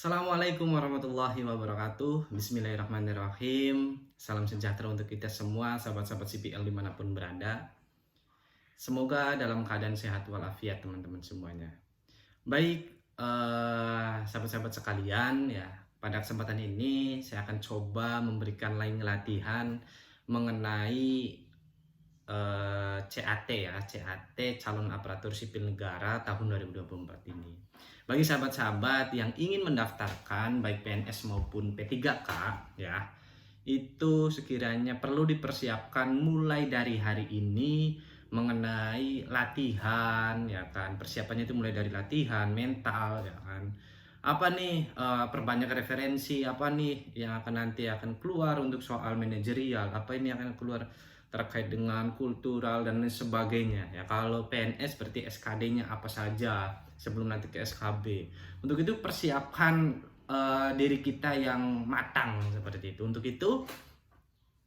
Assalamualaikum warahmatullahi wabarakatuh. Bismillahirrahmanirrahim. Salam sejahtera untuk kita semua, sahabat-sahabat CPL dimanapun berada. Semoga dalam keadaan sehat walafiat teman-teman semuanya. Baik, sahabat-sahabat sekalian, ya, pada kesempatan ini saya akan coba memberikan lain latihan mengenai CAT ya, CAT Calon Aparatur Sipil Negara tahun 2024 ini. Bagi sahabat-sahabat yang ingin mendaftarkan baik PNS maupun P3K ya, itu sekiranya perlu dipersiapkan mulai dari hari ini mengenai latihan ya kan. Persiapannya itu mulai dari latihan mental ya kan. Apa nih perbanyak referensi, apa nih yang nanti akan keluar untuk soal manajerial, apa ini akan keluar terkait dengan kultural dan lain sebagainya ya. Kalau PNS berarti SKD-nya apa saja sebelum nanti ke SKB. Untuk itu persiapkan diri kita yang matang seperti itu. Untuk itu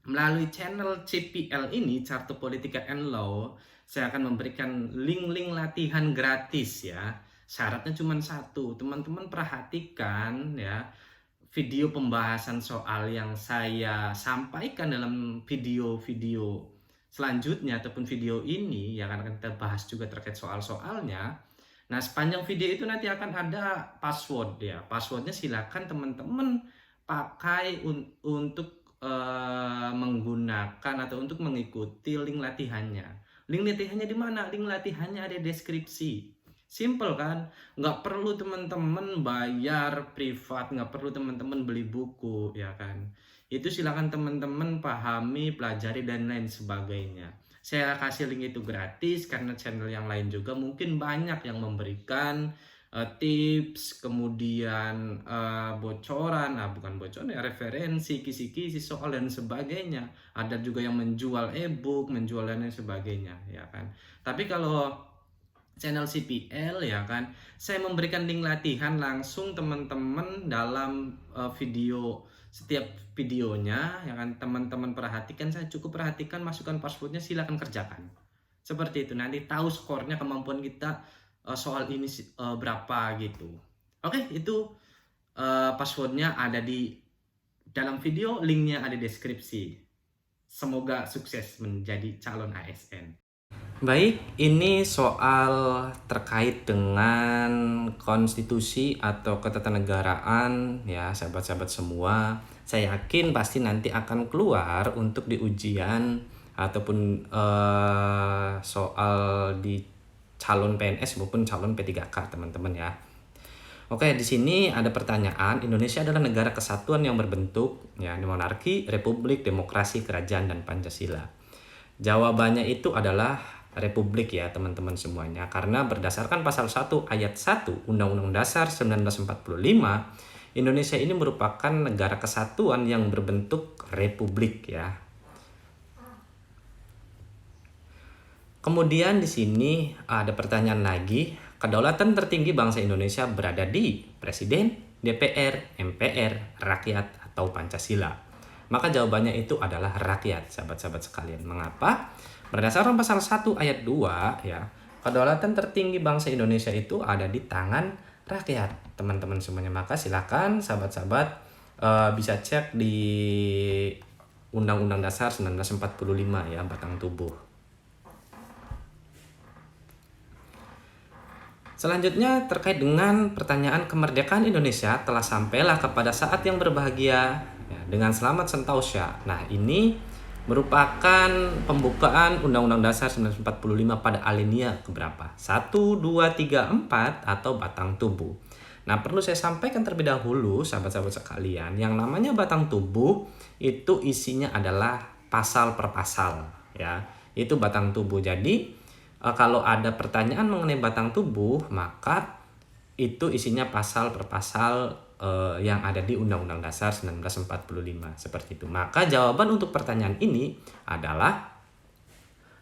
melalui channel CPL ini, Carta Politika and Law, saya akan memberikan link-link latihan gratis ya. Syaratnya cuma satu, teman-teman perhatikan ya video pembahasan soal yang saya sampaikan dalam video-video selanjutnya ataupun video ini yang akan kita bahas juga terkait soal-soalnya. Nah, sepanjang video itu nanti akan ada password ya. Passwordnya silakan teman-teman pakai untuk menggunakan atau untuk mengikuti link latihannya. Link latihannya di mana? Link latihannya ada di deskripsi. Simple kan? Nggak perlu teman-teman bayar privat, nggak perlu teman-teman beli buku ya kan. Itu silakan teman-teman pahami, pelajari dan lain sebagainya. Saya kasih link itu gratis karena channel yang lain juga mungkin banyak yang memberikan tips, kemudian bocoran, bukan bocoran ya, referensi, kisi-kisi soal dan sebagainya. Ada juga yang menjual e-book, menjual dan lain sebagainya ya kan. Tapi kalau channel CPL ya kan, saya memberikan link latihan langsung teman-teman dalam video, setiap videonya ya kan. Teman-teman perhatikan, saya cukup perhatikan, masukkan passwordnya, silakan kerjakan seperti itu. Nanti tahu skornya, kemampuan kita soal ini berapa gitu. Oke, itu passwordnya ada di dalam video, linknya ada di deskripsi. Semoga sukses menjadi calon ASN. Baik, ini soal terkait dengan konstitusi atau ketatanegaraan ya, sahabat-sahabat semua. Saya yakin pasti nanti akan keluar untuk di ujian ataupun soal di calon PNS maupun calon P3K teman-teman ya. Oke, di sini ada pertanyaan. Indonesia adalah negara kesatuan yang berbentuk ya monarki, republik, demokrasi, kerajaan dan Pancasila. Jawabannya itu adalah Republik ya teman-teman semuanya, karena berdasarkan pasal 1 ayat 1 Undang-Undang Dasar 1945, Indonesia ini merupakan negara kesatuan yang berbentuk republik ya. Kemudian di sini ada pertanyaan lagi, kedaulatan tertinggi bangsa Indonesia berada di Presiden, DPR, MPR, rakyat atau Pancasila. Maka jawabannya itu adalah rakyat, sahabat-sahabat sekalian. Mengapa? Berdasarkan pasal 1 ayat 2 ya, kedaulatan tertinggi bangsa Indonesia itu ada di tangan rakyat, teman-teman semuanya. Maka silakan sahabat-sahabat bisa cek di Undang-Undang Dasar 1945 ya, batang tubuh. Selanjutnya terkait dengan pertanyaan kemerdekaan Indonesia telah sampailah kepada saat yang berbahagia ya, dengan selamat sentosa. Nah, ini merupakan pembukaan Undang-Undang Dasar 1945 pada alinea keberapa? 1, 2, 3, 4 atau batang tubuh. Nah, perlu saya sampaikan terlebih dahulu sahabat-sahabat sekalian, yang namanya batang tubuh itu isinya adalah pasal per pasal ya. Itu batang tubuh. Jadi kalau ada pertanyaan mengenai batang tubuh, maka itu isinya pasal per pasal yang ada di Undang-Undang Dasar 1945 seperti itu. Maka jawaban untuk pertanyaan ini adalah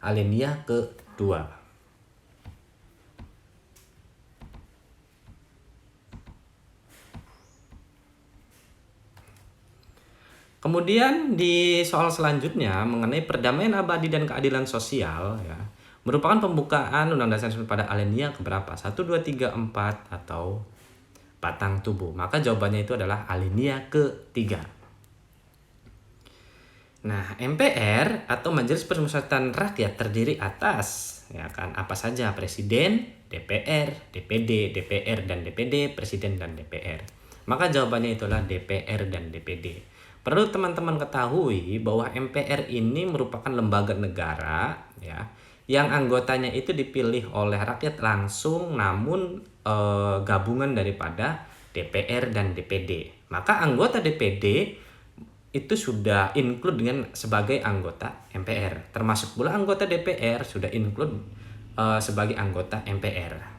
alinea kedua. Kemudian di soal selanjutnya mengenai perdamaian abadi dan keadilan sosial ya, merupakan pembukaan Undang-Undang Dasar pada alinea keberapa? 1, 2, 3, 4 atau batang tubuh. Maka jawabannya itu adalah alinea ketiga. Nah, MPR atau Majelis Permusyawaratan Rakyat terdiri atas ya kan apa saja? Presiden, DPR, DPD, DPR dan DPD, Presiden dan DPR. Maka jawabannya itulah DPR dan DPD. Perlu teman-teman ketahui bahwa MPR ini merupakan lembaga negara ya yang anggotanya itu dipilih oleh rakyat langsung, namun gabungan daripada DPR dan DPD. Maka anggota DPD itu sudah include dengan sebagai anggota MPR, termasuk pula anggota DPR sudah include sebagai anggota MPR.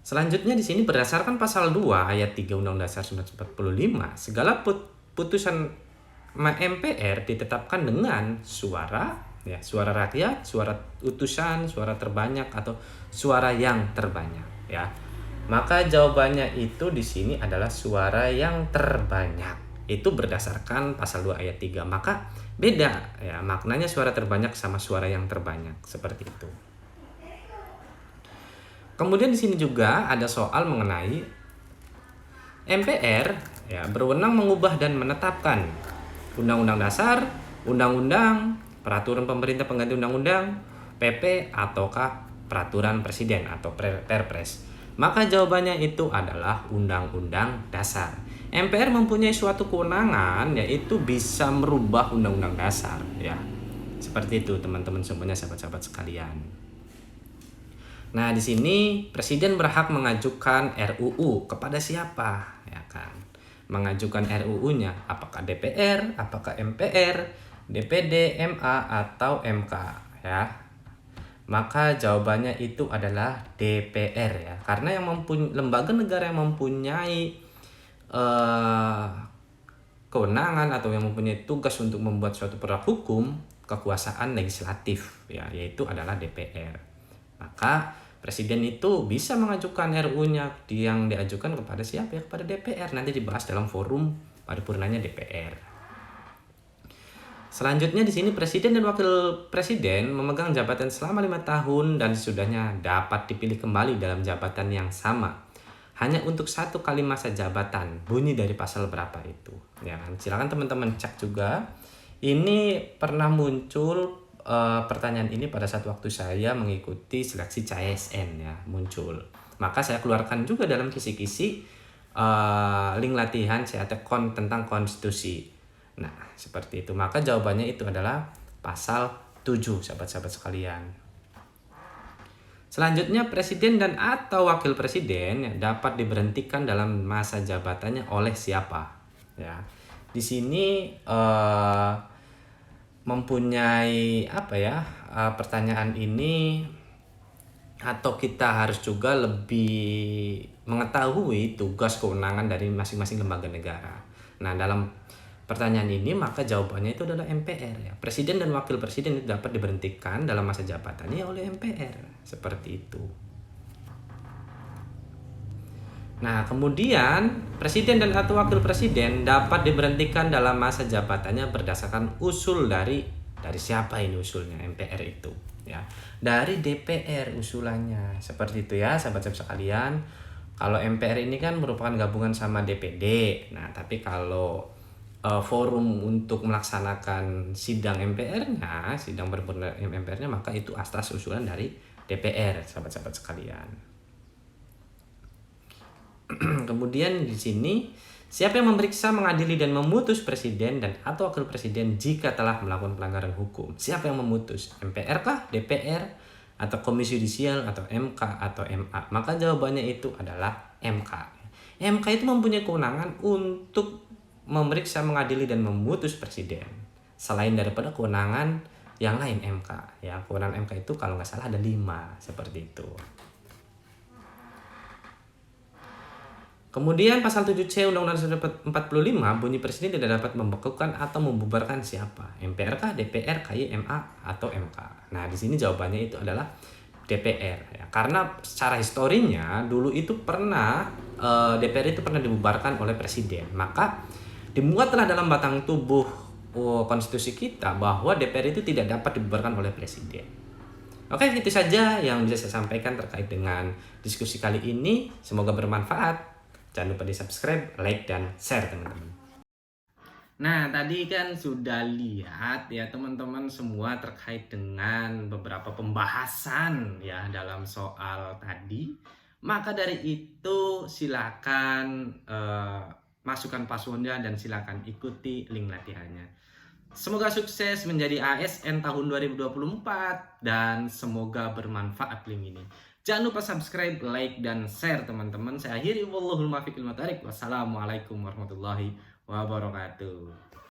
Selanjutnya di sini berdasarkan pasal 2 ayat 3 Undang-Undang Dasar 1945, segala putusan MPR ditetapkan dengan suara rakyat, suara utusan, suara terbanyak atau suara yang terbanyak ya. Maka jawabannya itu di sini adalah suara yang terbanyak. Itu berdasarkan pasal 2 ayat 3. Maka beda ya maknanya suara terbanyak sama suara yang terbanyak seperti itu. Kemudian di sini juga ada soal mengenai MPR ya berwenang mengubah dan menetapkan undang-undang dasar, undang-undang, peraturan pemerintah pengganti undang-undang, PP ataukah peraturan presiden atau Perpres. Maka jawabannya itu adalah undang-undang dasar. MPR mempunyai suatu kewenangan yaitu bisa merubah undang-undang dasar ya. Seperti itu teman-teman semuanya, sahabat-sahabat sekalian. Nah, di sini presiden berhak mengajukan RUU kepada siapa ya kan? Mengajukan RUU-nya apakah DPR, apakah MPR, DPD, MA atau MK ya. Maka jawabannya itu adalah DPR ya. Karena yang lembaga negara yang mempunyai kewenangan atau yang mempunyai tugas untuk membuat suatu produk hukum, kekuasaan legislatif ya, yaitu adalah DPR. Maka presiden itu bisa mengajukan RUU-nya yang diajukan kepada siapa ya? Kepada DPR. Nanti dibahas dalam forum paripurnanya DPR. Selanjutnya di sini presiden dan wakil presiden memegang jabatan selama 5 tahun dan sesudahnya dapat dipilih kembali dalam jabatan yang sama. Hanya untuk 1 kali masa jabatan. Bunyi dari pasal berapa itu? Ya kan? Silakan teman-teman cek juga. Ini pernah muncul pertanyaan ini pada saat waktu saya mengikuti seleksi CASN ya, muncul. Maka saya keluarkan juga dalam kisi-kisi link latihan CATCON tentang konstitusi. Nah, seperti itu. Maka jawabannya itu adalah pasal 7, sahabat-sahabat sekalian. Selanjutnya, presiden dan atau wakil presiden dapat diberhentikan dalam masa jabatannya oleh siapa? Ya. Di sini mempunyai pertanyaan ini atau kita harus juga lebih mengetahui tugas kewenangan dari masing-masing lembaga negara. Nah, dalam pertanyaan ini maka jawabannya itu adalah MPR ya. Presiden dan wakil presiden itu dapat diberhentikan dalam masa jabatannya oleh MPR. Seperti itu. Nah, kemudian presiden dan atau wakil presiden dapat diberhentikan dalam masa jabatannya berdasarkan usul dari siapa ini usulnya? MPR itu ya. Dari DPR usulannya. Seperti itu ya, sahabat-sahabat sekalian. Kalau MPR ini kan merupakan gabungan sama DPD. Nah, tapi kalau forum untuk melaksanakan sidang MPR-nya, sidang paripurna MPR-nya, maka itu atas usulan dari DPR, sahabat-sahabat sekalian. Kemudian di sini, siapa yang memeriksa, mengadili dan memutus presiden dan atau wakil presiden jika telah melakukan pelanggaran hukum? Siapa yang memutus? MPR kah, DPR, atau Komisi Yudisial, atau MK, atau MA? Maka jawabannya itu adalah MK. MK itu mempunyai kewenangan untuk memeriksa, mengadili dan memutus presiden. Selain daripada kewenangan yang lain MK ya. Kewenangan MK itu kalau nggak salah ada 5 seperti itu. Kemudian pasal 7C Undang-Undang 45 bunyi presiden tidak dapat membekukan atau membubarkan siapa? MPR kah, DPR, KY, MA atau MK. Nah, di sini jawabannya itu adalah DPR ya. Karena secara historinya dulu itu pernah DPR itu pernah dibubarkan oleh presiden. Maka dimuatlah dalam batang tubuh konstitusi kita bahwa DPR itu tidak dapat dibubarkan oleh presiden. Oke, itu saja yang bisa saya sampaikan terkait dengan diskusi kali ini. Semoga bermanfaat. Jangan lupa di subscribe, like, dan share teman-teman. Nah, tadi kan sudah lihat ya teman-teman semua terkait dengan beberapa pembahasan ya dalam soal tadi. Maka dari itu silakan masukkan passwordnya dan silakan ikuti link latihannya. Semoga sukses menjadi ASN tahun 2024 dan semoga bermanfaat link ini. Jangan lupa subscribe, like, dan share teman-teman. Saya akhiri wallahul muwaffiq. Wassalamualaikum warahmatullahi wabarakatuh.